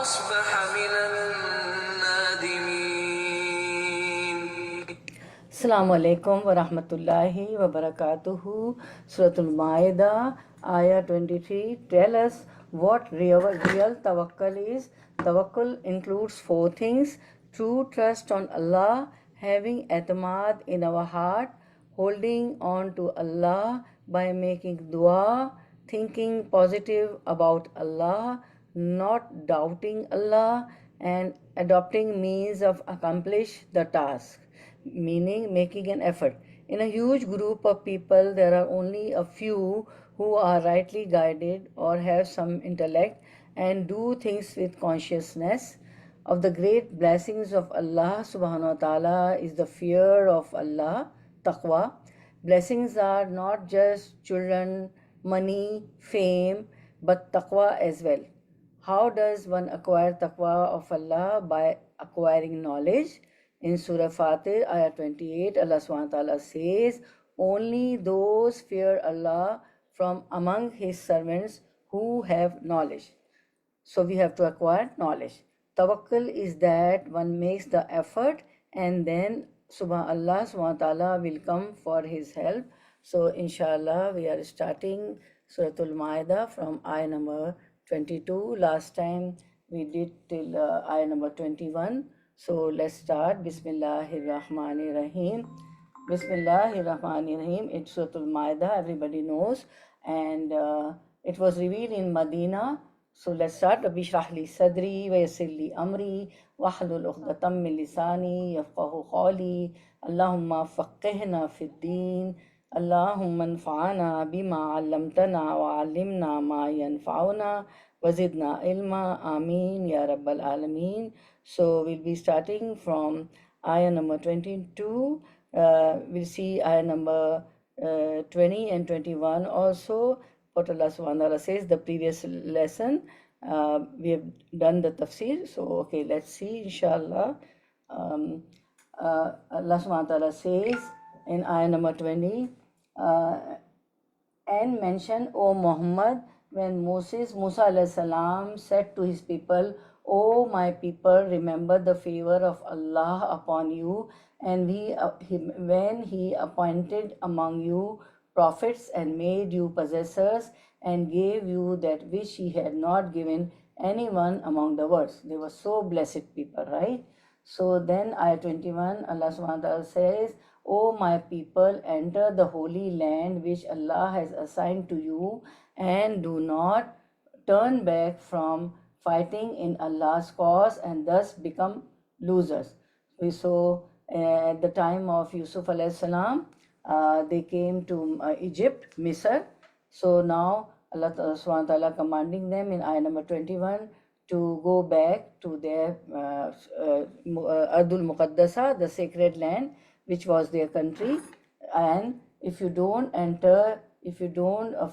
فأصبح من النادمين. السلام علیکم ورحمۃ اللہ وبرکاتہ. سورۃ المائدہ آیا 23 tell us what real tawakkul is. Tawakkul includes 4 things: true trust on Allah, having اعتماد in our heart, holding on to Allah by making dua, thinking positive about Allah, not doubting Allah, and adopting means of accomplish the task, meaning making an effort. In a huge group of people, there are only a few who are rightly guided or have some intellect and do things with consciousness. Of the great blessings of Allah subhanahu wa ta'ala is the fear of Allah, taqwa. Blessings are not just children, money, fame, but taqwa as well. How does one acquire taqwa of Allah? By acquiring knowledge. In Surah Fatir, ayah 28, Allah subhanahu wa ta'ala says, only those fear Allah from among His servants who have knowledge. So we have to acquire knowledge. Tawakkul is that one makes the effort and then Allah subhanahu wa ta'ala will come for His help. So inshallah we are starting Surah Al-Ma'idah from ayah number 22. Last time we did till ayah number 21. So let's start. Bismillahirrahmanirrahim. Bismillahirrahmanirrahim. It's Surah Al-Ma'idah, everybody knows, and it was revealed in Medina. So let's start. Rabbi shrah li sadri wa yassir li amri wahlul 'uqdatam min lisani yafqahu qawli. Allahumma faqqihna fid din. Allahumma anfa'na bima 'allamtana wa 'allimna ma yanfa'una wazidna ilma. Ameen ya rabbal alameen. So we'll be starting from ayah number 22. We'll see ayah number 20 and 21 also. What Allah subhanahu wa ta'ala says, the previous lesson, we have done the tafsir. So, okay, let's see, inshallah. Allah subhanahu wa ta'ala says in ayah number 20, and mention, O Muhammad, when Musa alayhi salam said to his people, O my people, remember the favor of Allah upon you, and when He appointed among you prophets and made you possessors and gave you that which He had not given anyone among the worlds. They were so blessed people, right? So then ayah 21, Allah subhanahu wa ta'ala says, O my people, enter the holy land which Allah has assigned to you, and do not turn back from fighting in Allah's cause and thus become losers. We saw at the time of Yusuf alayhi salam, they came to Egypt, Misr. So now Allah subhanahu wa ta'ala commanding them in ayah number 21 to go back to their Ardul Muqaddasa, the sacred land, which was their country. And if you don't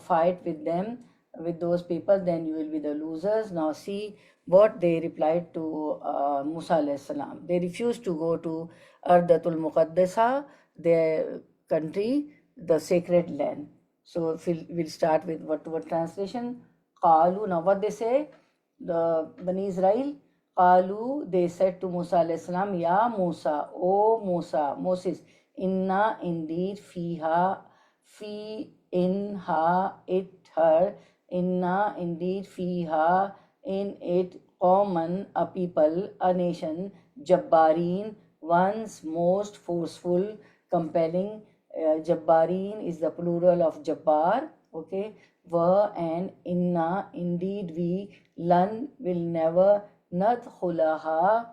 fight with them, with those people, then you will be the losers. Now see what they replied to Musa alayhi salam. They refused to go to Ardatul Muqaddasa, their country, the sacred land. So we'll start with what translation. Qalu, now what they say, the Bani Israel, Qalu, they said to Musa alayhi salam, Ya Musa, O Musa, Moses, inna indeed fiha, in her, inna indeed fiha, in it, qawman, a people, a nation, jabbareen, ones most forceful, compelling. Jabbareen is the plural of jabbar, okay. And inna, indeed we, lan, will never, nadkhulaha,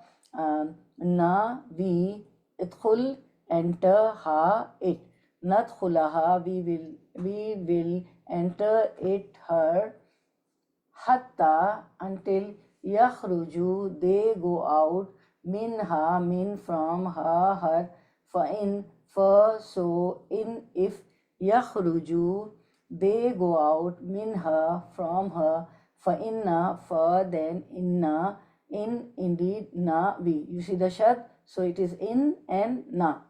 na, we, idkhul, enter, ha, it, nadkhulaha, we will enter it, her, hatta, until, yakhruju, they go out, minha, min, from, her, so in, if, yakhruju, they go out, minha, from her, inna, then inna, in, indeed, na, we. You see the shad? So it is in and na.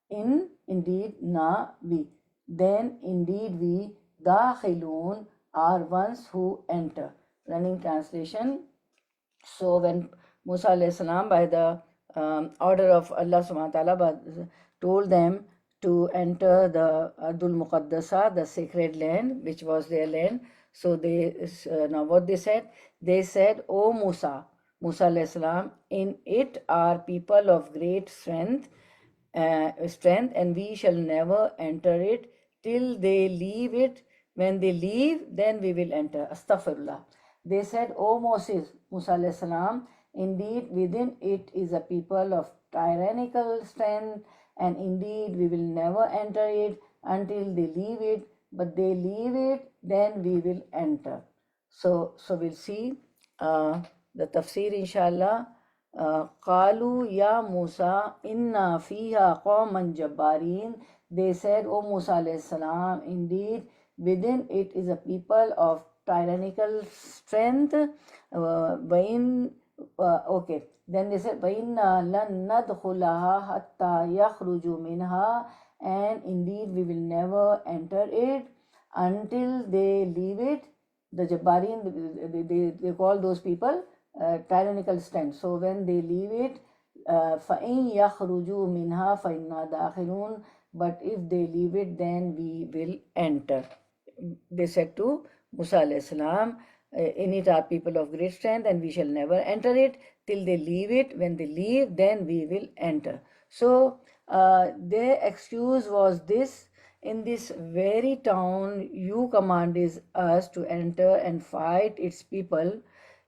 In, indeed, na, we. Then indeed we, dakhilun, are ones who enter. Running translation. So when Musa alayhi salam, by the order of Allah subhanahu wa ta'ala, told them to enter the Ardul Muqaddasa, the sacred land, which was their land. So they, now what they said? They said, O Musa, Musa alayhi salam, in it are people of great strength, and we shall never enter it till they leave it. When they leave, then we will enter. Astaghfirullah. They said, O Moses, Musa alayhi salam, indeed within it is a people of tyrannical strength, and indeed we will never enter it until they leave it, but they leave it, then we will enter. So we'll see the tafsir inshallah. قالوا ya Musa inna fiha qawman jabbarin. They said, O Musa alayhi salam, indeed within it is a people of tyrannical strength. Okay, then they said وَإِنَّا لَن نَدْخُلَهَا حَتَّى يَخْرُجُوا مِنْهَا, and indeed we will never enter it until they leave it. The Jabbarin, they call those people tyrannical strength. So when they leave it, فَإِن يَخْرُجُوا مِنْهَا فَإِنَّا دَاخِلُونَ, but if they leave it, then we will enter. They said to Musa alayhi salam, in it are people of great strength, and we shall never enter it till they leave it. When they leave, then we will enter. So their excuse was this: in this very town you commanded us to enter and fight its people.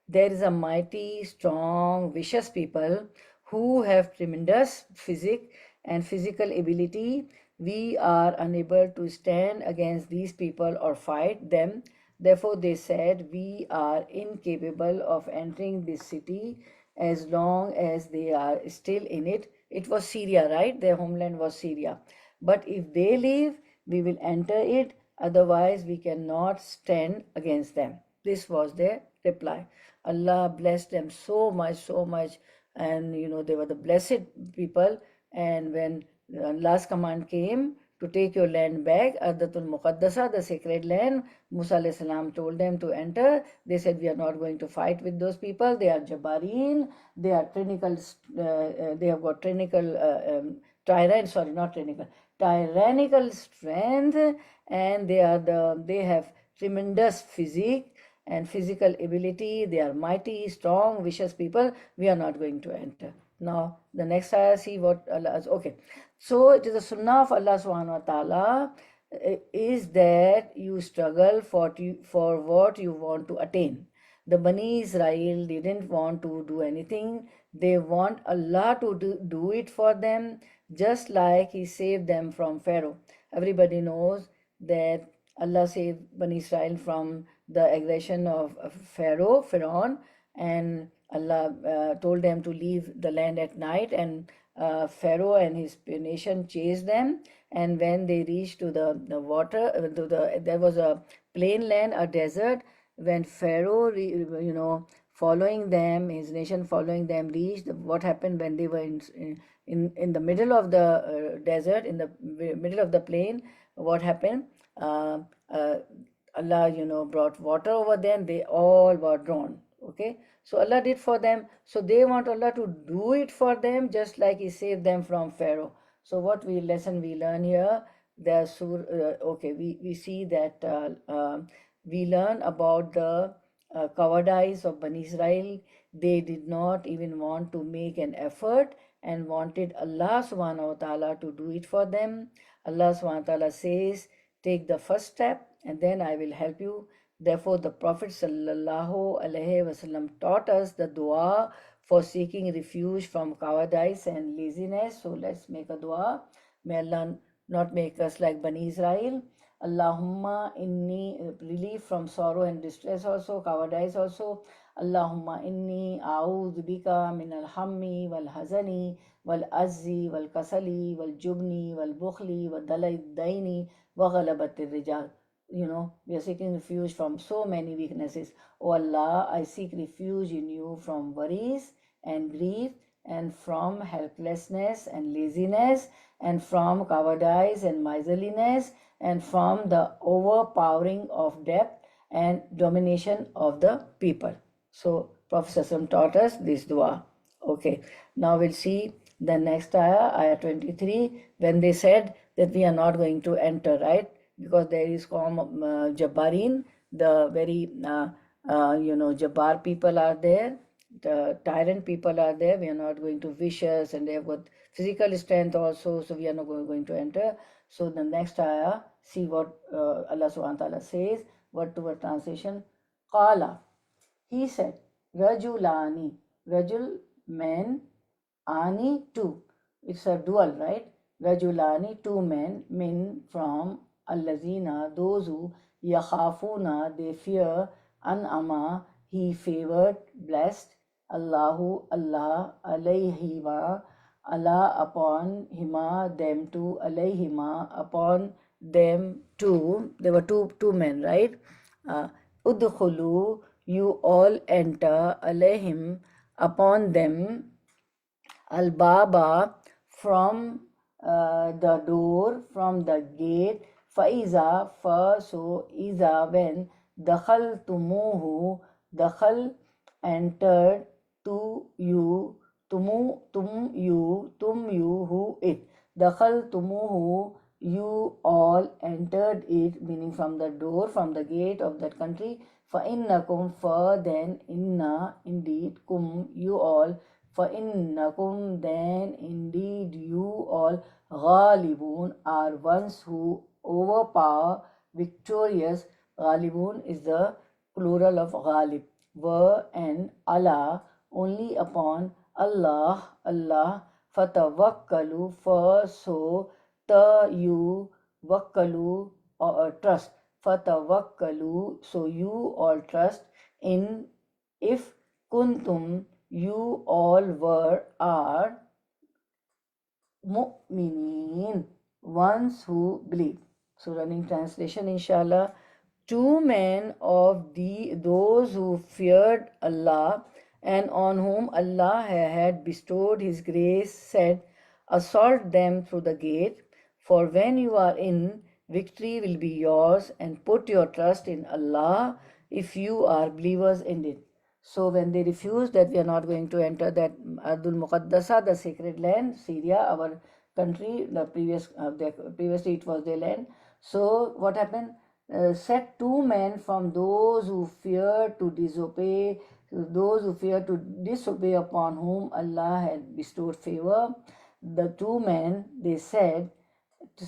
There is a mighty, strong, vicious people who have tremendous physical ability. We are unable to stand against these people or fight them. Therefore they said, we are incapable of entering this city as long as they are still in it. It was Syria, right? Their homeland was Syria. But if they leave, we will enter it. Otherwise, we cannot stand against them. This was their reply. Allah blessed them so much. And they were the blessed people. And when Allah's command came to take your land back, Ardatul Muqaddasa, the sacred land, Musa alayhi salam told them to enter. They said, we are not going to fight with those people. They are Jabbarin. They are tyrannical. They have got tyrannical strength, and they have tremendous physical ability. They are mighty, strong, vicious people. We are not going to enter. Now the next ayah, see what Allah is. Okay, so it is the sunnah of Allah subhanahu wa ta'ala is that you struggle for what you want to attain. The Bani Israel didn't want to do anything. They want Allah to do it for them, just like He saved them from Pharaoh. Everybody knows that Allah saved Bani Israel from the aggression of Pharaoh, and Allah told them to leave the land at night, and Pharaoh and his nation chased them. And when they reached to the water, there was a plain land, a desert. When Pharaoh, following them, his nation following them, reached, what happened when they were in the middle of the desert, in the middle of the plain? What happened? Allah, brought water over them. They all were drowned. Okay, so Allah did for them. So they want Allah to do it for them, just like He saved them from Pharaoh. So what lesson we learn here? We see that we learn about the cowardice of Bani Israel. They did not even want to make an effort and wanted Allah subhanahu wa ta'ala to do it for them. Allah subhanahu wa ta'ala says, take the first step and then I will help you. Therefore, the Prophet sallallahu alaihi wasallam taught us the dua for seeking refuge from cowardice and laziness. So let's make a dua. May Allah not make us like Bani Israel. Allahumma inni, relief from sorrow and distress also, cowardice also. Allahumma inni a'udhu bika min al-hammi wal-hazani wal-azzi wal-kasali wal-jubni wal-bukhli wal-daini wa ghalabatir rijal. We are seeking refuge from so many weaknesses. Oh Allah, I seek refuge in you from worries and grief, and from helplessness and laziness, and from cowardice and miserliness, and from the overpowering of debt and domination of the people. So Prophet ﷺ taught us this dua. Okay, now we'll see the next ayah 23, when they said that we are not going to enter, right? Because there is Jabbarin, the very Jabbar people are there, the tyrant people are there. We are not going to vicious, and they have got physical strength also, so we are not going to enter. So the next ayah, see what Allah subhanahu wa ta'ala says, word to word translation. Qala, he said, Rajulani, Rajul, men, Ani, two. It's a dual, right? Rajulani, two men, min, from, allazina, those who, yakhafuna, they fear, an'ama, he favored, blessed, Allahu, Allah, alayhima, Allah upon hima, them two, alayhima, upon them two. There were two men, right? Udkhulu, you all enter, alayhim, upon them, al-baba, from the door, from the gate, faiza, so iza, when, dakhaltumuhu, dakhal, entered, to you, tum you, who it, dakhaltumuhu, you all entered it, meaning from the door, from the gate of that country, فَإِنَّكُمْ, for then, inna, indeed, kum, you all, فَإِنَّكُمْ, then, indeed, you all, ghalibun, are ones who overpower, victorious. Ghalibun is the plural of ghalib. Were and Allah, only upon Allah, fatawakkalu, for so, you, wakkalu, or trust, fatawakkalu, so you all trust, in, if, kuntum, you all were, are, mu'minin, ones who believe. So running translation, inshallah. Two men of those who feared Allah and on whom Allah had bestowed His grace said, assault them through the gate, for when you are in, victory will be yours, and put your trust in Allah if you are believers indeed. So when they refused that we are not going to enter that Ardul Muqaddasa, the sacred land, Syria, our country, previously it was their land. So what happened? Set two men from those who fear to disobey, upon whom Allah had bestowed favor. The two men, they said to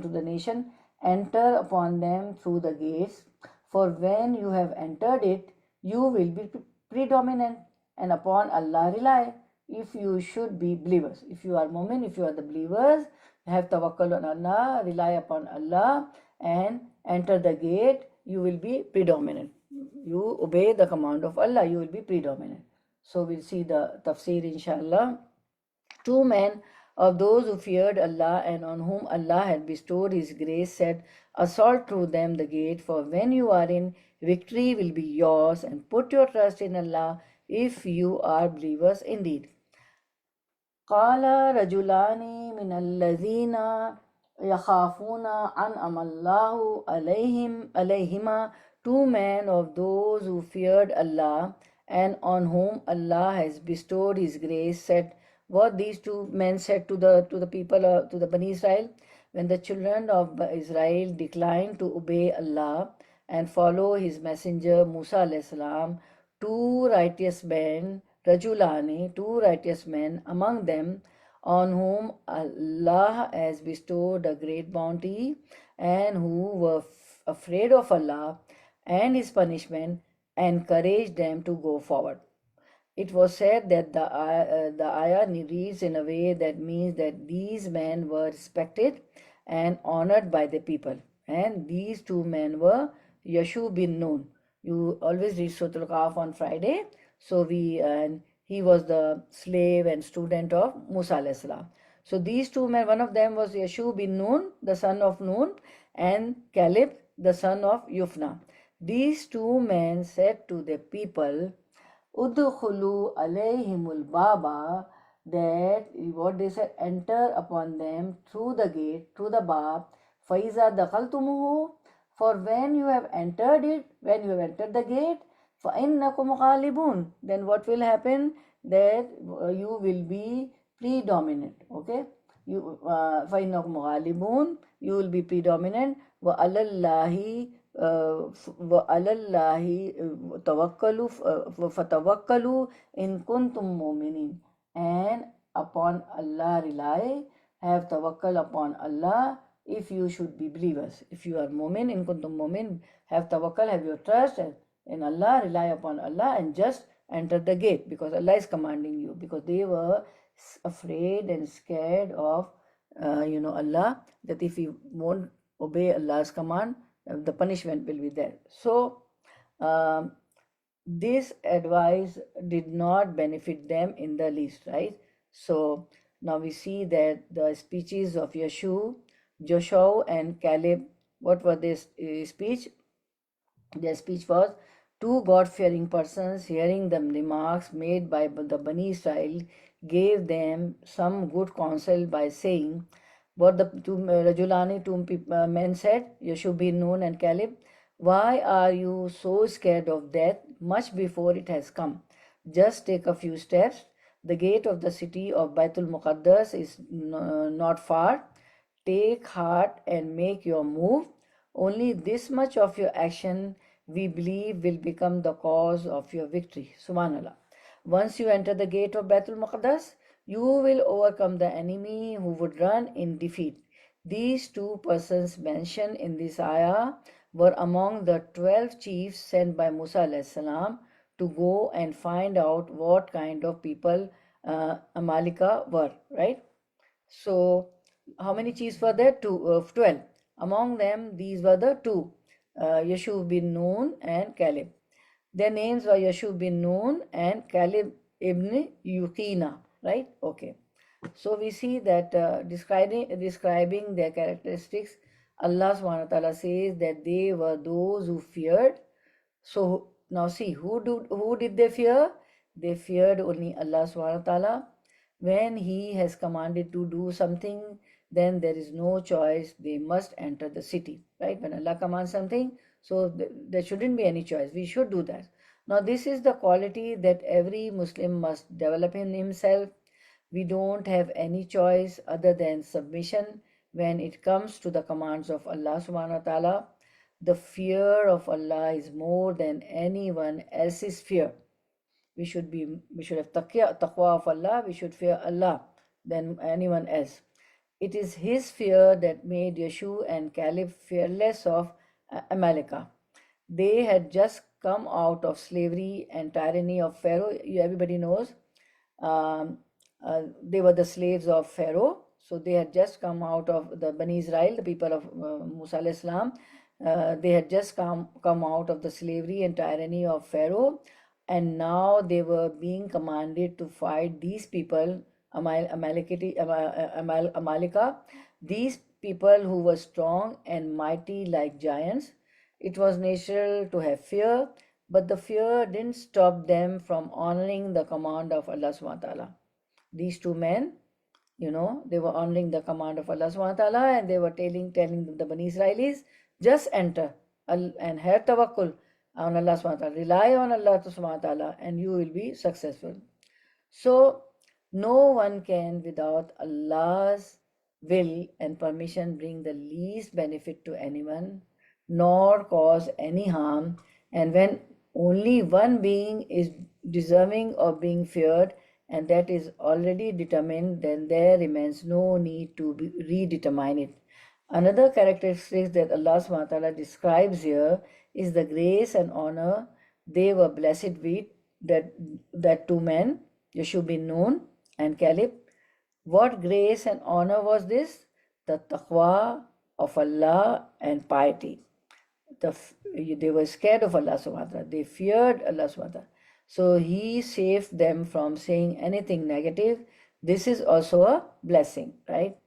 the nation, enter upon them through the gates, for when you have entered it, you will be predominant, and upon Allah rely, if you should be believers. If you are mu'min, if you are the believers, have tawakkul on Allah, rely upon Allah, and enter the gate, you will be predominant. You obey the command of Allah, you will be predominant. So we'll see the tafsir, inshallah. Two men of those who feared Allah and on whom Allah had bestowed His grace said, assault through them the gate, for when you are in, victory will be yours, and put your trust in Allah if you are believers indeed. Qala rajulani min allazina yakhafuna an'ama Allahu alayhima, two men of those who feared Allah and on whom Allah has bestowed His grace said. What these two men said to the people, to the Bani Israel, when the children of Israel declined to obey Allah and follow His messenger Musa alayhi salam, two righteous men, Rajulani, two righteous men among them, on whom Allah has bestowed a great bounty, and who were afraid of Allah and His punishment, encouraged them to go forward. It was said that the ayah reads in a way that means that these men were respected and honored by the people. And these two men were Yashu bin Nun. You always read Surah Al-Kahf on Friday. So he was the slave and student of Musa alayhi salam. So these two men, one of them was Yashu bin Nun, the son of Nun, and Caleb, the son of Yufna. These two men said to the people, Udkhulu alayhimul baba, that what they said, enter upon them through the gate, through the bab, faiza dakhaltumuhu, for when you have entered it, when you have entered the gate, فَإِنَّكُمْ غَالِبُونَ. Then what will happen? That you will be predominant. Okay? You فَإِنَّكُمْ غَالِبُونَ, you will be predominant. وَعَلَى اللَّهِ تَوَكَّلُوا فَتَوَكَّلُوا إِن كُنتُم مُؤْمِنِينَ. And upon Allah rely, have tawakkal upon Allah if you should be believers. If you are mu'min, in kuntum mu'min, have tawakkal, have your trust in Allah, rely upon Allah, and just enter the gate, because Allah is commanding you. Because they were afraid and scared of Allah, that if you won't obey Allah's command, the punishment will be there. So this advice did not benefit them in the least, right? So now we see that the speeches of Joshua and Caleb, what was this speech? Their speech was, two God-fearing persons, hearing the remarks made by the BANI Israel, gave them some good counsel by saying, what the two men said, Joshua bin Nun and Caleb, why are you so scared of death much before it has come? Just take a few steps. The gate of the city of Baitul Maqdis is not far. Take heart and make your move. Only this much of your action, we believe, will become the cause of your victory. Subhanallah. Once you enter the gate of Baitul Maqdis, you will overcome the enemy who would run in defeat. These two persons mentioned in this ayah were among the 12 chiefs sent by Musa alayhi salam to go and find out what kind of people Amalika were, right? So how many chiefs were there? 12. Among them, these were the two, Joshua bin Nun and Caleb. Their names were Joshua bin Nun and Caleb ibn Yuqina, right? Okay. So we see that describing their characteristics, Allah subhanahu wa ta'ala says that they were those who feared. So now see, who did they fear? They feared only Allah subhanahu wa ta'ala. When He has commanded to do something, then there is no choice. They must enter the city, right? When Allah commands something, so there shouldn't be any choice. We should do that. Now this is the quality that every Muslim must develop in himself. We don't have any choice other than submission when it comes to the commands of Allah subhanahu wa ta'ala. The fear of Allah is more than anyone else's fear. We should have taqwa of Allah. We should fear Allah than anyone else. It is His fear that made Joshua and Caleb fearless of Amalekah. They had just come out of slavery and tyranny of Pharaoh. Everybody knows. They were the slaves of Pharaoh. So they had just come out of the Bani Israel, the people of Musa alayhi salam. They had just come out of the slavery and tyranny of Pharaoh, and now they were being commanded to fight these people, Amalekah, these people who were strong and mighty like giants. It was natural to have fear, but the fear didn't stop them from honoring the command of Allah subhanahu wa ta'ala. These two men, they were honoring the command of Allah subhanahu wa ta'ala, and they were telling the Bani Israelis, just enter and have tawakkul on Allah subhanahu wa ta'ala. Rely on Allah subhanahu wa ta'ala and you will be successful. So no one can, without Allah's will and permission, bring the least benefit to anyone, nor cause any harm. And when only one being is deserving of being feared, and that is already determined, then there remains no need to redetermine it. Another characteristic that Allah subhanahu wa ta'ala describes here is the grace and honor they were blessed with, that two men, Joshua bin Nun and Caleb. What grace and honor was this? The taqwa of Allah and piety. They were scared of Allah subhanahu wa ta'ala. They feared Allah subhanahu wa ta'ala. So He saved them from saying anything negative. This is also a blessing, right?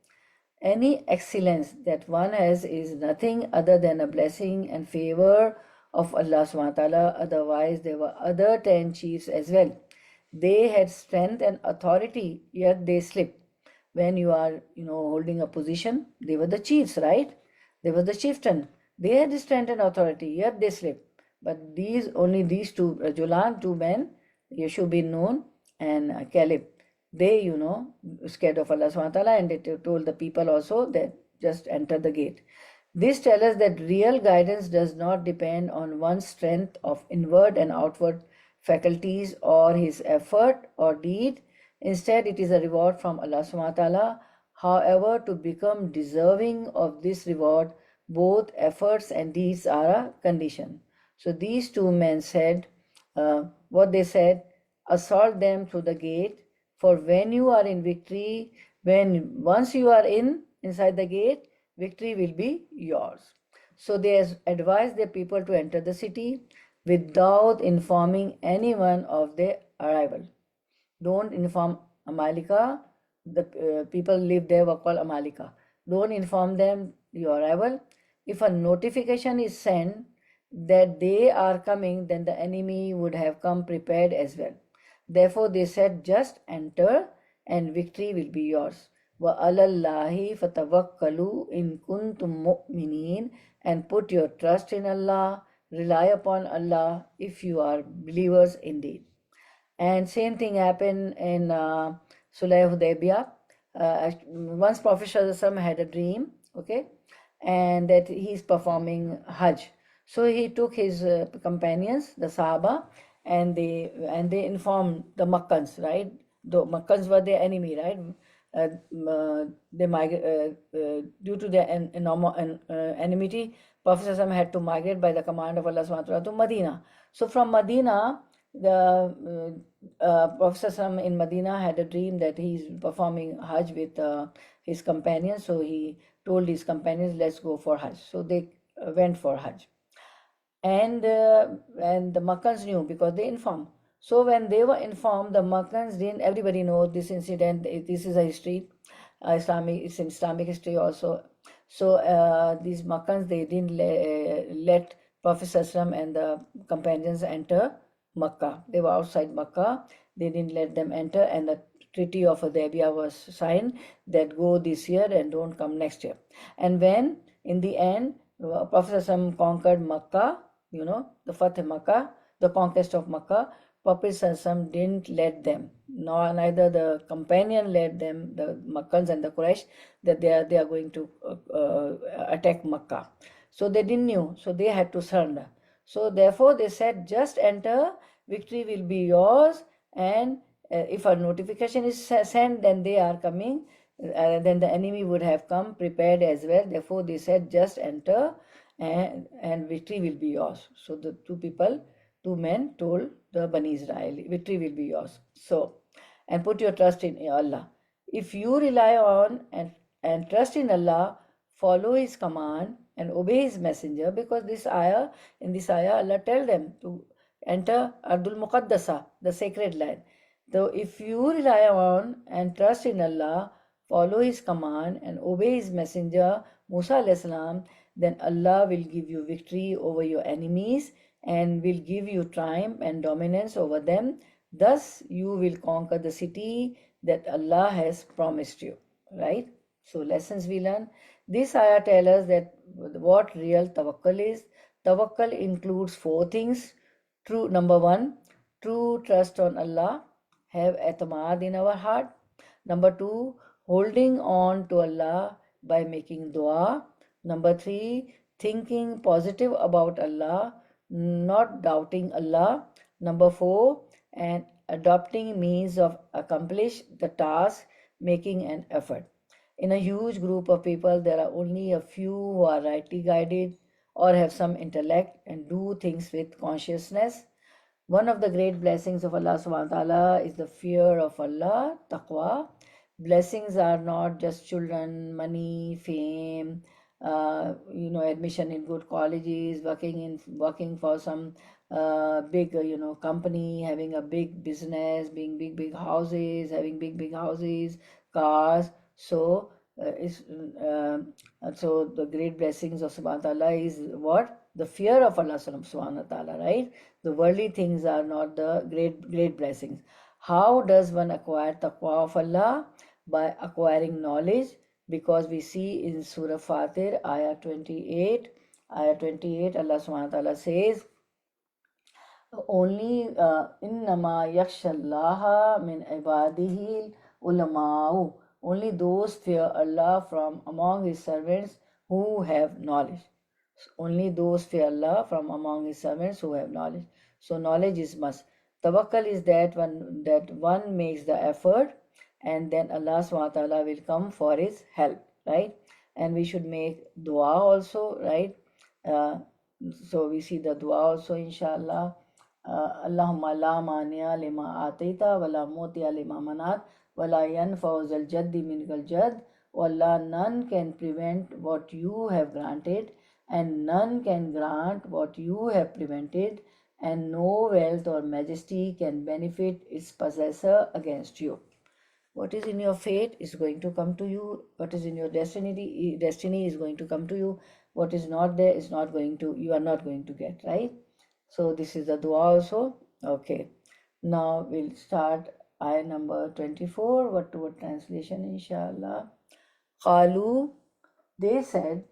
Any excellence that one has is nothing other than a blessing and favor of Allah subhanahu wa ta'ala. Otherwise, there were other 10 chiefs as well. They had strength and authority, yet they slipped. When you are, holding a position, they were the chiefs, right? They were the chieftain. They had strength and authority, yet they slipped. But only these two Rajulan, two men, Yeshu bin Nun and Caleb, they, scared of Allah subhanahu wa ta'ala, and they told the people also that just enter the gate. This tells us that real guidance does not depend on one's strength of inward and outward faculties or his effort or deed. Instead, it is a reward from Allah subhanahu wa ta'ala. However, to become deserving of this reward, both efforts and deeds are a condition. So these two men said, what they said, assault them through the gate, for when you are in victory, once you are inside the gate, victory will be yours. So they advised their people to enter the city without informing anyone of their arrival. Don't inform Amalika. The people live there were called Amalika. Don't inform them your arrival. If a notification is sent that they are coming, then the enemy would have come prepared as well. Therefore they said, just enter and victory will be yours. وَعَلَى اللَّهِ فَتَوَكَّلُوا إِن كُنتُم مُؤْمِنِينَ, and put your trust in Allah, rely upon Allah if you are believers indeed. And same thing happened in Sulh Hudaybiyah. Once Prophet ﷺ had a dream, okay, and that he's performing Hajj. So he took his companions, the Sahaba, and they informed the Makkans, right? The Makkans were their enemy, right? They migrated due to their enmity. Prophet ﷺ had to migrate by the command of Allah subhanahu wa ta'ala to Medina. So from Medina, the Prophet ﷺ in Medina had a dream that he's performing Hajj with his companions. So he told his companions, let's go for Hajj. So they went for Hajj. And the Makkans knew because they informed. So when they were informed, the Makkans didn't. Everybody knows this incident. This is a history, it's in Islamic history also. So these Makkans, they didn't let Prophet ﷺ and the companions enter Makkah. They were outside Makkah. They didn't let them enter, and the Treaty of Hudaybiyah was signed that go this year and don't come next year. And when in the end Prophet ﷺ conquered Makkah, the Fath Makkah, the conquest of Makkah, Prophet ﷺ didn't let them, neither the companion led them, the Makkans and the Quraysh, that they are going to attack Makkah. So they didn't know, so they had to surrender. So therefore they said, just enter, victory will be yours, and if a notification is sent, then they are coming, then the enemy would have come prepared as well. Therefore they said, just enter and victory will be yours. So the two men told the Bani Israel, victory will be yours. So, and put your trust in Allah. If you rely on and trust in Allah, follow His command and obey His messenger, because in this ayah, Allah tell them to enter Ardul Muqaddasa, the sacred land. So if you rely on and trust in Allah, follow His command and obey His messenger, Musa alayhi salam, then Allah will give you victory over your enemies and will give you triumph and dominance over them. Thus you will conquer the city that Allah has promised you. Right? So lessons we learn. This ayah tells us that what real tawakkul is. Tawakkul includes 4 things. Number 1, true trust on Allah. Have i'timad in our heart. Number 2, holding on to Allah by making dua. Number 3, thinking positive about Allah, not doubting Allah. Number 4, and adopting means of accomplish the task, making an effort. In a huge group of people, there are only a few who are rightly guided or have some intellect and do things with consciousness. One of the great blessings of Allah subhanahu wa ta'ala is the fear of Allah, taqwa. Blessings are not just children, money, fame, admission in good colleges, working for some big company, having a big business, being big houses, having big houses, cars. So so the great blessings of subhanahu wa ta'ala is what? The fear of Allah subhanahu wa ta'ala, right? The worldly things are not the great blessings. How does one acquire taqwa of Allah? By acquiring knowledge, because we see in Surah Fatir, ayah 28, Allah subhanahu wa ta'ala says, only innama yakhshallaha min ibadihi ulama'u, only those fear Allah from among his servants who have knowledge. Only those fear Allah from among his servants who have knowledge. So knowledge is must. Tawakkul is that one makes the effort and then Allah subhanahu wa ta'ala will come for his help, right? And we should make dua also, right? So we see the dua also, inshallah. Allahumma la mani'a lima atita wa la mu'tiya lima manat wa la yanfa'u zal jaddi minkal jadd. O Allah, none can prevent what you have granted and none can grant what you have prevented, and no wealth or majesty can benefit its possessor against you. What is in your fate is going to come to you. What is in your destiny is going to come to you. What is not there is not going to, you are not going to get, right? So this is the dua also. Okay. Now we'll start ayah number 24, word to word translation, inshallah. Qalu, they said,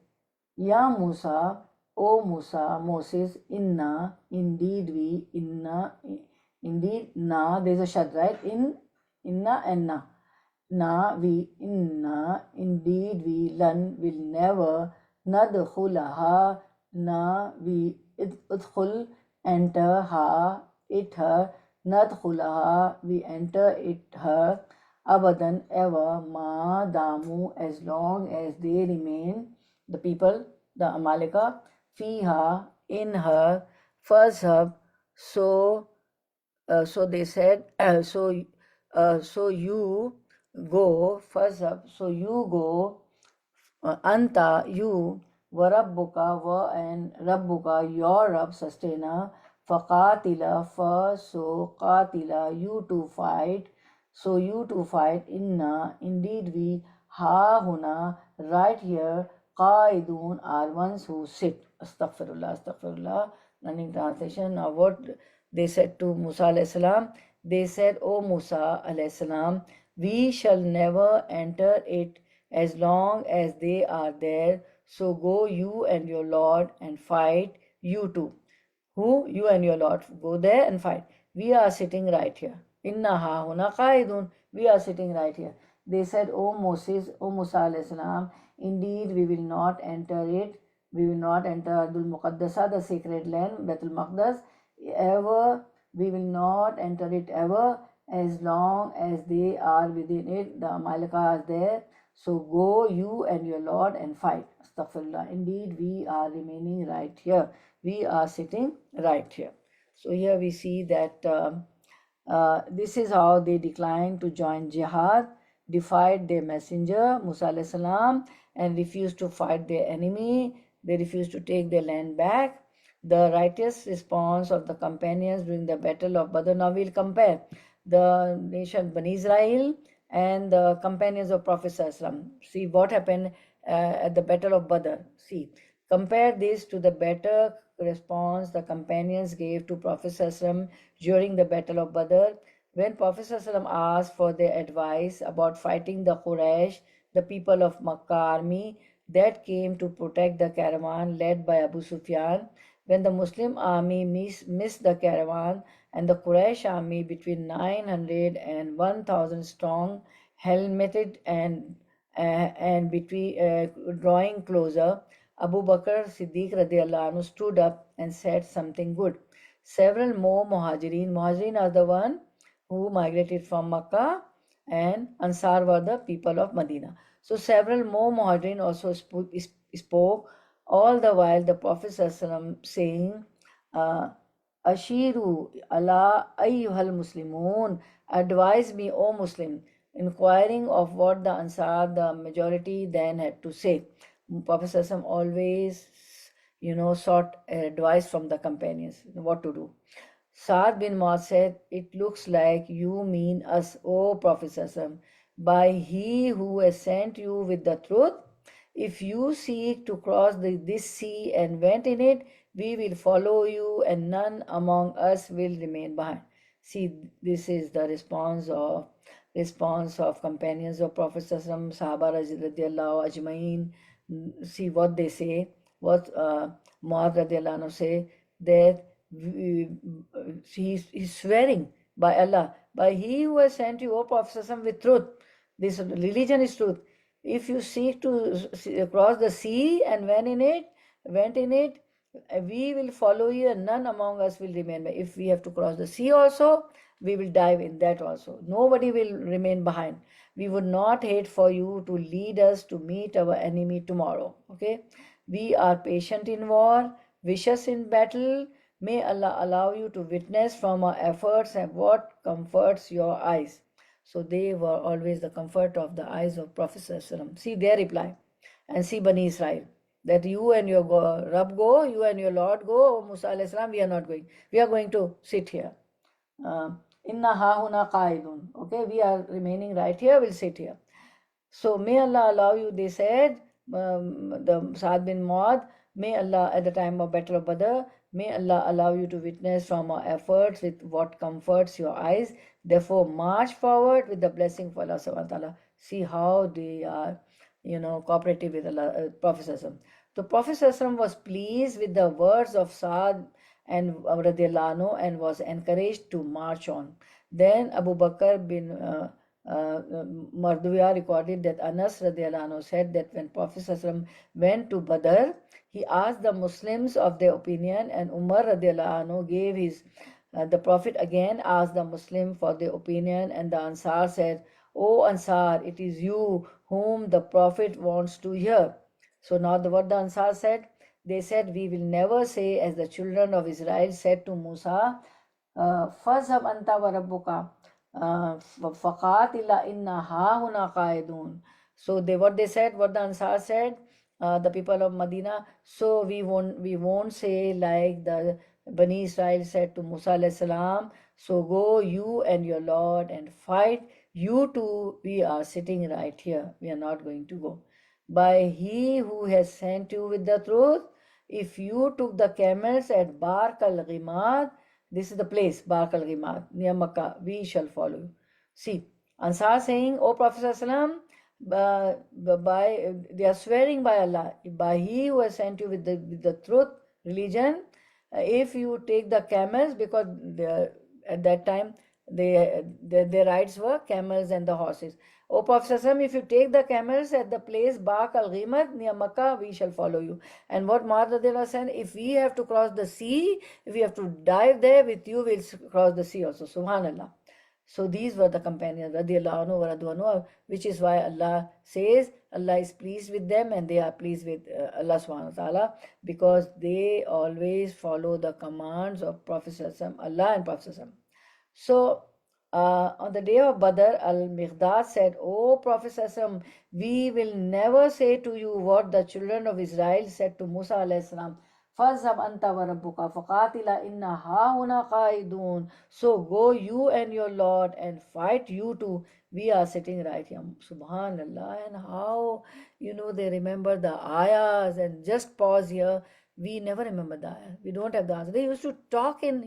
Ya Musa, O Musa, Moses, inna, indeed we, inna, indeed, na, there's a shad, right? Inna and na. Na, we, inna, indeed we, lan, will never, nadkhulaha, na, we, udkhul, enter, ha, it, her, nadkhulaha, we enter it, her, abadan, ever, ma, damu, as long as they remain, the people, the Amalika, fiha, in her, fazhab, so they said, so you go, fazhab, so you go, anta, you, warabbuka, and rabbuka, your Rabb, sustainer, faqatila, so qatila, you to fight, so you to fight, inna, indeed we, ha huna, right here, qaidun, are ones who sit. Astaghfirullah, astaghfirullah. Running translation. Now what they said to Musa alayhi salam, they said, O Musa alayhi salam, we shall never enter it as long as they are there. So go you and your Lord and fight, you too. Who? You and your Lord. Go there and fight. We are sitting right here. Inna ha huna qaidun. We are sitting right here. They said, O Moses, O Musa alayhi salam, indeed we will not enter it. We will not enter Ardul Muqaddasa, the sacred land, Baitul Maqdis, ever. We will not enter it ever as long as they are within it. The Amalika are there. So go you and your Lord and fight. Astaghfirullah. Indeed we are remaining right here. We are sitting right here. So here we see that this is how they declined to join jihad, defied their messenger, Musa alayhi salam, and refused to fight their enemy. They refused to take their land back. The righteous response of the companions during the battle of Badr. Now we'll compare the nation Bani Israel and the companions of Prophet sallallahu alaihi wasallam. See what happened at the battle of Badr. See, compare this to the better response the companions gave to Prophet sallallahu alaihi wasallam during the battle of Badr. When Prophet sallallahu alaihi wasallam asked for their advice about fighting the Quraysh, the people of Makkah army that came to protect the caravan led by Abu Sufyan, when the Muslim army missed the caravan and the Quraysh army between 900 and 1,000 strong, helmeted and between drawing closer, Abu Bakr Siddiq radiallahu anhu stood up and said something good. Several more Muhajirin are the one who migrated from Makkah, and Ansar were the people of Medina. So several more Muhajirin also spoke, all the while the Prophet ﷺ saying, Ashiru ala ayyuhal muslimun, advise me, O Muslim, inquiring of what the Ansar, the majority, then had to say. Prophet ﷺ always, sought advice from the companions, what to do. Saad bin Mu'adh said, it looks like you mean us, O Prophet ﷺ, by he who has sent you with the truth. If you seek to cross this sea and went in it, we will follow you and none among us will remain behind. See, this is the response of companions of Prophet ﷺ, Sahaba radiallahu ajmain. See what they say, what Mu'adh radiallahu anhu say, that he's swearing by Allah, by He who has sent you, O Prophet, with truth. This religion is truth. If you seek to cross the sea and went in it, we will follow you, and none among us will remain. If we have to cross the sea also, we will dive in that also. Nobody will remain behind. We would not hate for you to lead us to meet our enemy tomorrow. Okay? We are patient in war, vicious in battle. May Allah allow you to witness from our efforts and what comforts your eyes. So they were always the comfort of the eyes of Prophet ﷺ. See their reply. And see Bani Israel. That you and your Rabb go, you and your Lord go, Musa alayhi salam, we are not going. We are going to sit here. Inna hahuna qaidun. Okay, we are remaining right here, we'll sit here. So may Allah allow you, they said, the Sa'ad bin Mu'adh, may Allah, at the time of Battle of Badr, may Allah allow you to witness from our efforts with what comforts your eyes. Therefore, march forward with the blessing of Allah subhanahu wa ta'ala. See how they are, cooperative with Allah, Prophet ﷺ. The Prophet ﷺ was pleased with the words of Sa'ad and radiallahu anhu and was encouraged to march on. Then Abu Bakr bin Marduya recorded that Anas radiallahu anhu said that when Prophet ﷺ went to Badr, he asked the Muslims of their opinion, and Umar radiallahu anhu gave his. The Prophet again asked the Muslim for their opinion, and the Ansar said, "O Ansar, it is you whom the Prophet wants to hear." So now what the Ansar said? They said, "We will never say as the children of Israel said to Musa, Fazhab anta wa rabbuka faqatila inna hahuna qaidun." So what the Ansar said, the people of Medina, so we won't say like the Bani Israel said to Musa alayhi salam, so go you and your Lord and fight. You too, we are sitting right here. We are not going to go. By He who has sent you with the truth, if you took the camels at Barq al-Ghimad, this is the place, Barq al-Ghimad, near Makkah, we shall follow you. See, Ansar saying, O Prophet ﷺ, they are swearing by Allah, by He who has sent you with the truth, religion, if you take the camels, because at that time, their rides were camels and the horses. O Prophet ﷺ, if you take the camels at the place Barq al-Ghimad near Makkah, we shall follow you. And what Mu'adh said, if we have to cross the sea, if we have to dive there with you, we'll cross the sea also. Subhanallah. So these were the companions, radiallahu anhu wa radu anhu, which is why Allah says Allah is pleased with them and they are pleased with Allah subhanahu wa ta'ala, because they always follow the commands of Prophet ﷺ, Allah and Prophet ﷺ. So on the day of Badr, Al-Miqdad said, O Prophet ﷺ, we will never say to you what the children of Israel said to Musa alayhi salam, Fazhab anta wa rabbuka faqatila inna hahuna qaidun. So go you and your Lord and fight, you too. We are sitting right here. Subhanallah. And how, they remember the ayahs, and just pause here. We never remember the ayah. We don't have the answer. They used to talk in,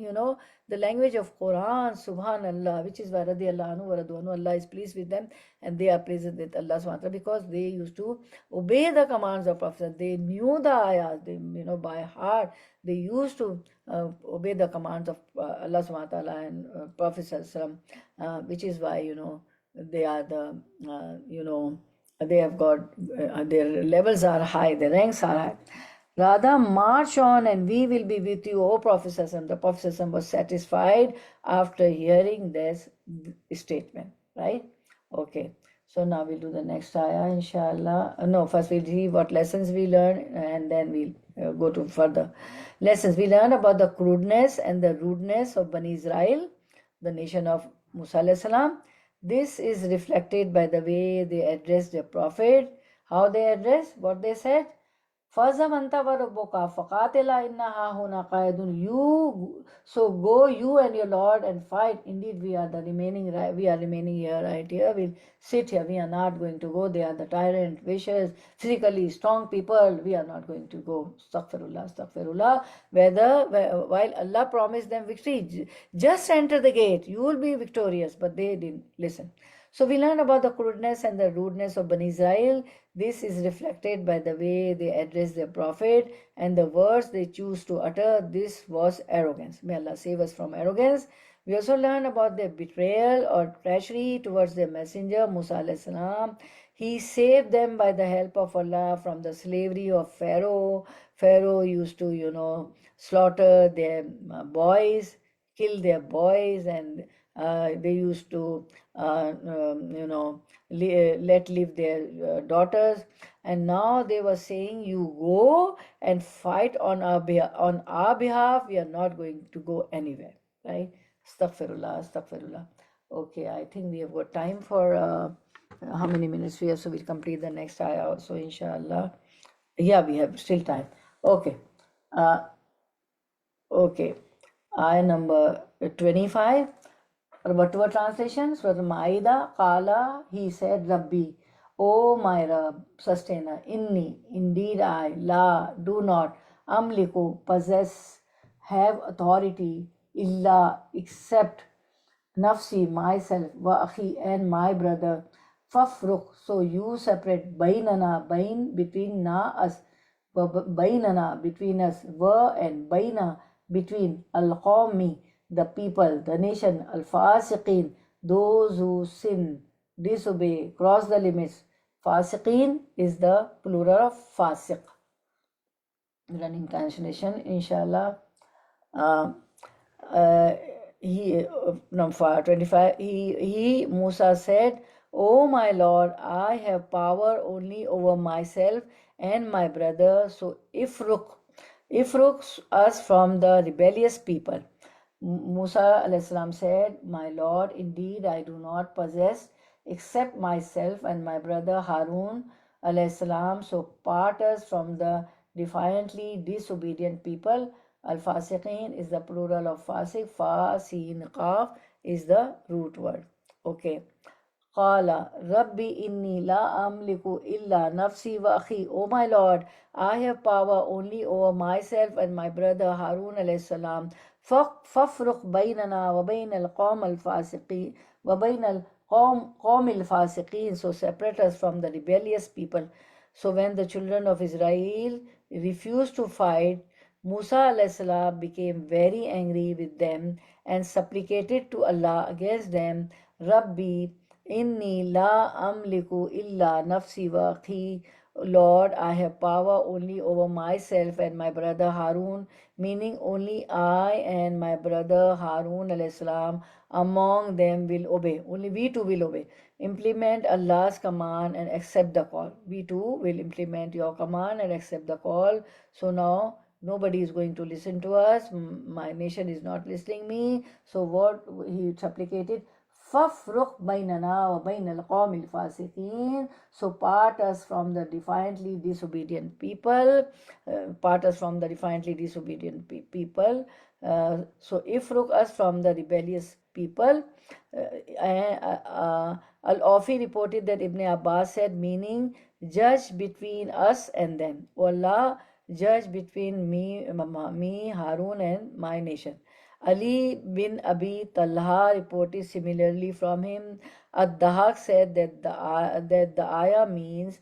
the language of Quran, Subhanallah, which is why radiallahu anhu wa radu anhu, Allah is pleased with them and they are pleased with Allah subhanahu wa ta'ala, because they used to obey the commands of Prophet. They knew the ayahs, they, by heart. They used to obey the commands of Allah subhanahu wa ta'ala and Prophet sallallahu alaihi wasallam, which is why, they are the, they have got, their levels are high, their ranks are high. Rather, march on and we will be with you, O Prophet ﷺ. The Prophet ﷺ was satisfied after hearing this statement, right? Okay, so now we'll do the next ayah, inshallah. No, first we'll see what lessons we learn, and then we'll go to further lessons. We learn about the crudeness and the rudeness of Bani Israel, the nation of Musa alayhi salam. This is reflected by the way they addressed their prophet, how they addressed, what they said. Fazhab anta wa rabbuka faqatila inna hahuna qaidun. You, so go you and your Lord and fight. Indeed, we are remaining here, right here. We'll sit here. We are not going to go. They are the tyrant, vicious, physically strong people. We are not going to go. Astaghfirullah, astaghfirullah. While Allah promised them victory, just enter the gate. You will be victorious. But they didn't listen. So we learn about the crudeness and the rudeness of Bani Israel. This is reflected by the way they address their prophet and the words they choose to utter. This was arrogance. May Allah save us from arrogance. We also learn about their betrayal or treachery towards their messenger, Musa alayhi salam. He saved them by the help of Allah from the slavery of Pharaoh. Pharaoh used to, slaughter their boys, kill their boys, and they used to, let live their daughters. And now they were saying, you go and fight on our behalf. We are not going to go anywhere, right? Astaghfirullah, astaghfirullah. Okay, I think we have got time for how many minutes we have, so we'll complete the next ayah also, inshallah. Yeah, we have still time. Okay. Okay. Ayah number 25. Whatever translation, Surah AIDA, Qala, he said, Rabbi, O my Rabb, sustainer, inni, indeed I, la, do not, amliku, possess, have authority, illa, except, nafsi, myself, wa akhi, and my brother, fafruq, so you separate, bainana, bain, between na, us, bainana, between us, wa, and baina, between, al-qawmi, the people, the nation, al-fasiqeen, those who sin, disobey, cross the limits. Fasiqeen is the plural of fasiq. Running translation, inshallah. Number 25, he, Musa said, O my Lord, I have power only over myself and my brother, so ifruq us from the rebellious people. Musa alayhi salam said, my Lord, indeed I do not possess except myself and my brother Harun alayhi salam, so part us from the defiantly disobedient people. Al-fasiqeen is the plural of fasiq, fa-sin qaf is the root word. Okay. Qala Rabbi inni la amliku illa nafsi wa akhi. O my Lord, I have power only over myself and my brother Harun alayhi salam. فَافْرُقْ بَيْنَنَا وَبَيْنَ الْقَوْمِ الْفَاسِقِينَ وَبَيْنَ الْقَوْمِ الْفَاسِقِينَ, so separate us from the rebellious people. So when the children of Israel refused to fight, Musa alayhi salam became very angry with them and supplicated to Allah against them, Rabbi inni la amliku illa nafsi wa akhi. Lord, I have power only over myself and my brother Harun, meaning only I and my brother Harun alayhi salam among them will obey. Only we two will obey. Implement Allah's command and accept the call. We too will implement your command and accept the call. So now nobody is going to listen to us. My nation is not listening me. So what he supplicated, فَافْرُقْ بَيْنَنَا وَبَيْنَ الْقَوْمِ الْفَاسِقِينَ, so part us from the defiantly disobedient people. Part us from the defiantly disobedient people. So ifruq us from the rebellious people. Al-Afi reported that Ibn Abbas said, meaning, judge between us and them. O Allah, judge between me, Harun, and my nation. Ali bin Abi Talha reported similarly from him. Ad-Dahak said that the ayah means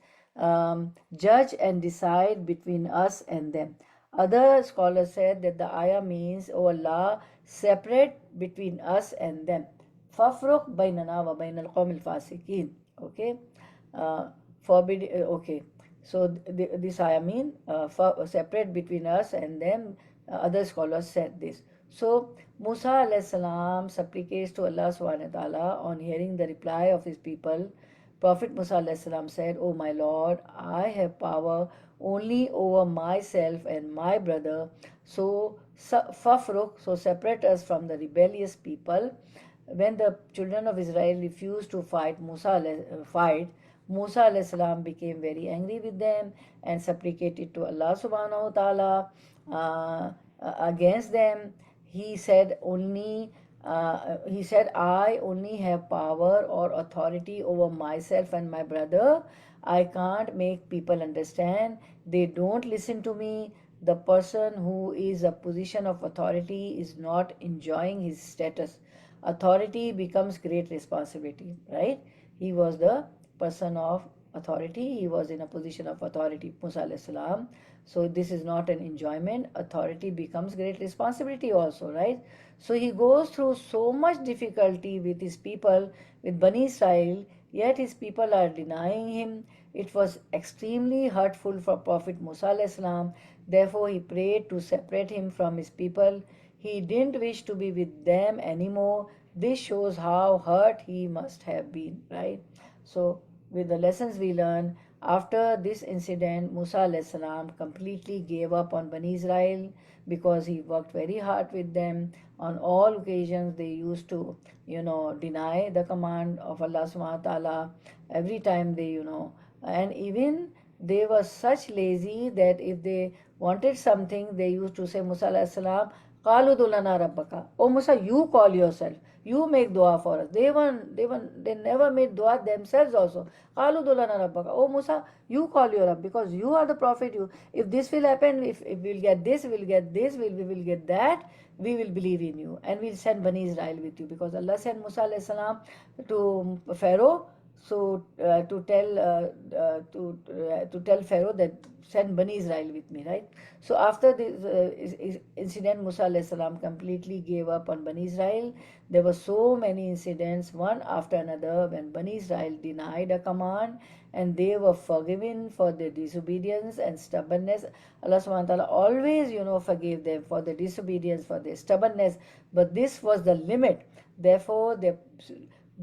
judge and decide between us and them. Other scholars said that the ayah means, O Allah, separate between us and them. Fafruq bainana wa bain al-qawm al-fasiqeen. Okay, forbid. Okay, so this ayah mean separate between us and them. Other scholars said this. So Musa alayhi salam supplicates to Allah subhanahu wa ta'ala. On hearing the reply of his people, Prophet Musa alayhi salam said, O my Lord, I have power only over myself and my brother, so fafruq, so separate us from the rebellious people. When the children of Israel refused to fight, Musa alayhi salam became very angry with them and supplicated to Allah subhanahu wa ta'ala against them. He said, I only have power or authority over myself and my brother. I can't make people understand. They don't listen to me. The person who is a position of authority is not enjoying his status. Authority becomes great responsibility, right? he was the person of authority. He was in a position of authority, Musa alayhi salam. So this is not an enjoyment. Authority becomes great responsibility also, right? So he goes through so much difficulty with his people, with Bani Israel, yet his people are denying him. It was extremely hurtful for Prophet Musa alayhi salam. Therefore he prayed to separate him from his people. He didn't wish to be with them anymore. This shows how hurt he must have been, right? So with the lessons we learn, after this incident, Musa alayhi salam completely gave up on Bani Israel because he worked very hard with them. On all occasions, they used to, deny the command of Allah subhanahu wa ta'ala. Every time they, and even they were such lazy that if they wanted something, they used to say, Musa alayhi salam, قَالُوا دُ لَنَا رَبَّكَ. Oh Musa, you call yourself. You make dua for us. They never made dua themselves also. قَالُوا دُ لَنَا رَبَّكَ. Oh Musa, you call your Rabb because you are the prophet. If this will happen, if we'll get this, we'll get this, we will get that, we will believe in you and we'll send Bani Israel with you. Because Allah sent Musa alayhi salam to Pharaoh, so to tell Pharaoh that send Bani Israel with me, right? So after this incident, Musa alayhi salam completely gave up on Bani Israel. There were so many incidents, one after another, when Bani Israel denied a command and they were forgiven for their disobedience and stubbornness. Allah subhanahu wa ta'ala always, forgave them for their disobedience, for their stubbornness. But this was the limit. Therefore,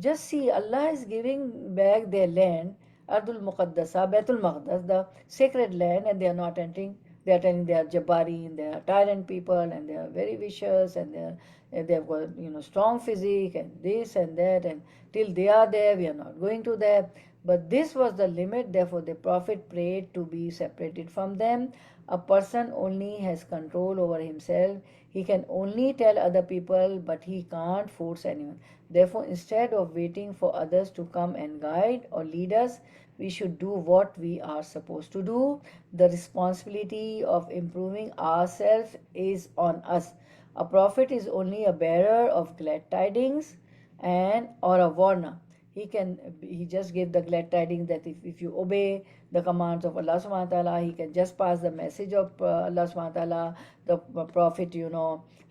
just see, Allah is giving back their land, Ardul Muqaddasa, Baitul Maqdis, the sacred land, and they are not entering. They are telling they are Jabari, they are tyrant people, and they are very vicious, and they have got strong physique, and this and that, and till they are there, we are not going to there. But this was the limit. Therefore, the Prophet prayed to be separated from them. A person only has control over himself. He can only tell other people, but he can't force anyone. Therefore, instead of waiting for others to come and guide or lead us, we should do what we are supposed to do. The responsibility of improving ourselves is on us. A prophet is only a bearer of glad tidings or a warner. He just gave the glad tidings that if you obey the commands of Allah subhanahu wa ta'ala, he can just pass the message of Allah subhanahu wa ta'ala. The prophet,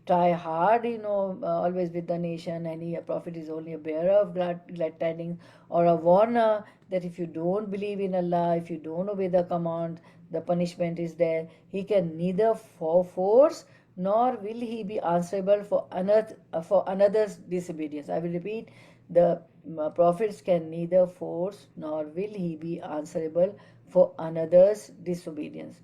try hard, always with the nation, and a prophet is only a bearer of glad tidings or a warner that if you don't believe in Allah, if you don't obey the command, the punishment is there. He can neither force nor will he be answerable for another's disobedience. I will repeat, the prophets can neither force nor will he be answerable for another's disobedience.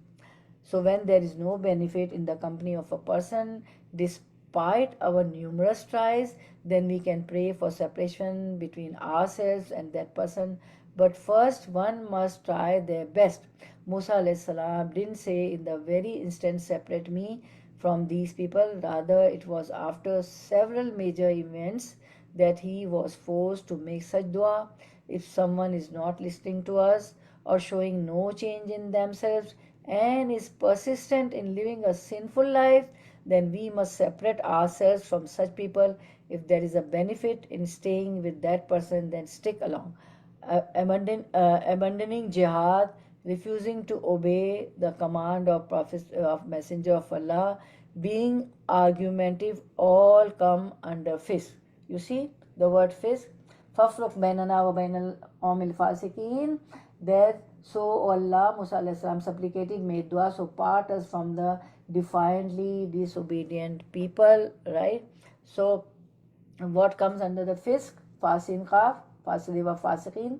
So when there is no benefit in the company of a person, despite our numerous tries, then we can pray for separation between ourselves and that person. But first one must try their best. Musa alayhi salam didn't say in the very instant separate me from these people. Rather, it was after several major events that he was forced to make such dua. If someone is not listening to us or showing no change in themselves and is persistent in living a sinful life, then we must separate ourselves from such people. If there is a benefit in staying with that person, then stick along. Abandoning jihad, refusing to obey the command of Messenger of Allah, being argumentative, all come under fisk. You see the word fisk. فَفْرُقْ بَيْنَنَا وَبَيْنَ الْقَوْمِ الْفَاسِقِينَ. That so Allah, Musa alayhi salam supplicated, made dua, so part us from the defiantly disobedient people, right? So what comes under the fisk? Fasin Qaf, Fasiliva Fasiqin,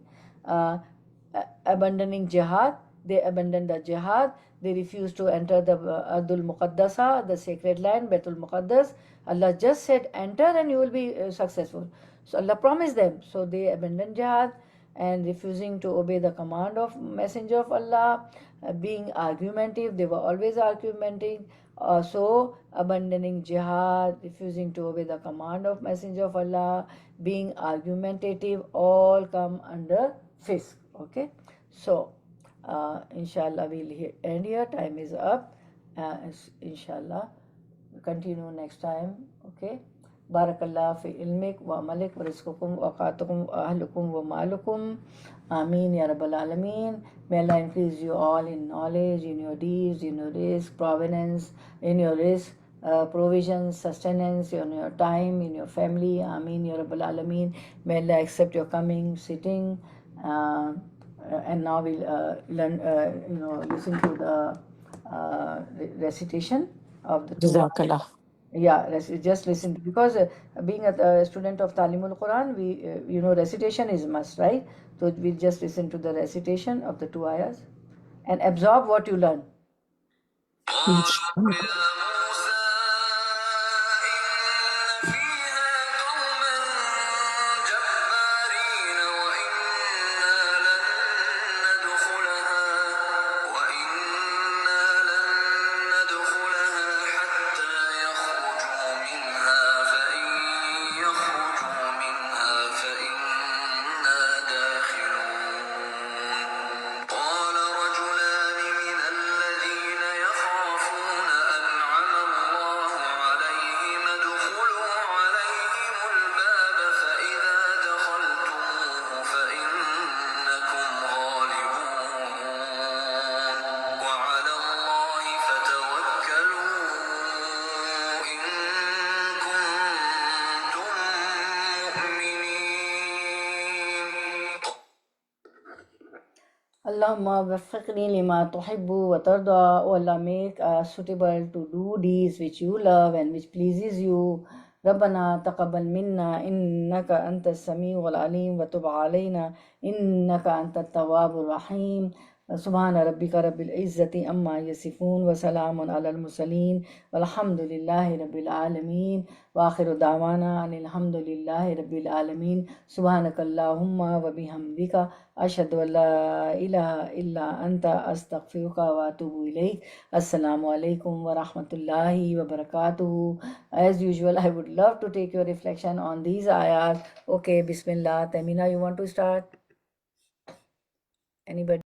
abandoning jihad. They abandoned the jihad. They refused to enter the Ardul Muqaddasa, the sacred land, Baitul Maqdis. Allah just said, enter and you will be successful. So Allah promised them. So they abandoned jihad and refusing to obey the command of Messenger of Allah, being argumentative. They were always argumentative. So abandoning jihad, refusing to obey the command of Messenger of Allah, being argumentative, all come under fisk. Okay. So inshallah we'll end here. Time is up. Inshallah continue next time. Okay. بارک اللہ فی علمک و عملک و رزقکم و اوقاتکم و اہلکم و مالکم. آمین یا رب العالمین. May Allah increase you all in knowledge, in your deeds, in your risk, provenance, in your risk, provisions, sustenance, in your time, in your family. Ameen ya Rabbal Alameen. May Allah accept your coming, sitting, and now we'll learn, listen to the recitation of the two. Jazakallah. Yeah, just listen, because being a student of Talimul Quran, we recitation is must, right? So we'll just listen to the recitation of the two ayahs and absorb what you learn. قالوا يا موسى إن فيها قوما جبارين وإنا لن ندخلها حتى يخرجوا منها فإن يخرجوا منها فإنا داخلون. قال رجلان من الذين يخافون أنعم الله عليهم ادخلوا عليهم الباب فإذا دخلتموه فإنكم غالبون وعلى الله فتوكلوا إن كنتم مؤمنين. Allahumma waffiqni lima tuhibbu wa tarda. O Allah, make us suitable to do deeds which you love and which pleases you. Rabbana taqabbal minna innaka anta as-sami'ul alim wa tub alayna innaka anta at-tawwabur rahim. Subhana rabbika rabbil izzati amma yasifun wa salamun ala al-mursalin walhamdulillahi rabbil alamin wa akhiru da'wana alhamdulillahi rabbil alamin. Subhanakallahumma wa bihamdika ashhadu an la ilaha illa anta astaghfiruka wa atubu ilayk. Assalamu alaikum wa rahmatullahi wa barakatuh. As usual, I would love to take your reflection on these ayahs. Okay, bismillah. Tamina, you want to start? Anybody?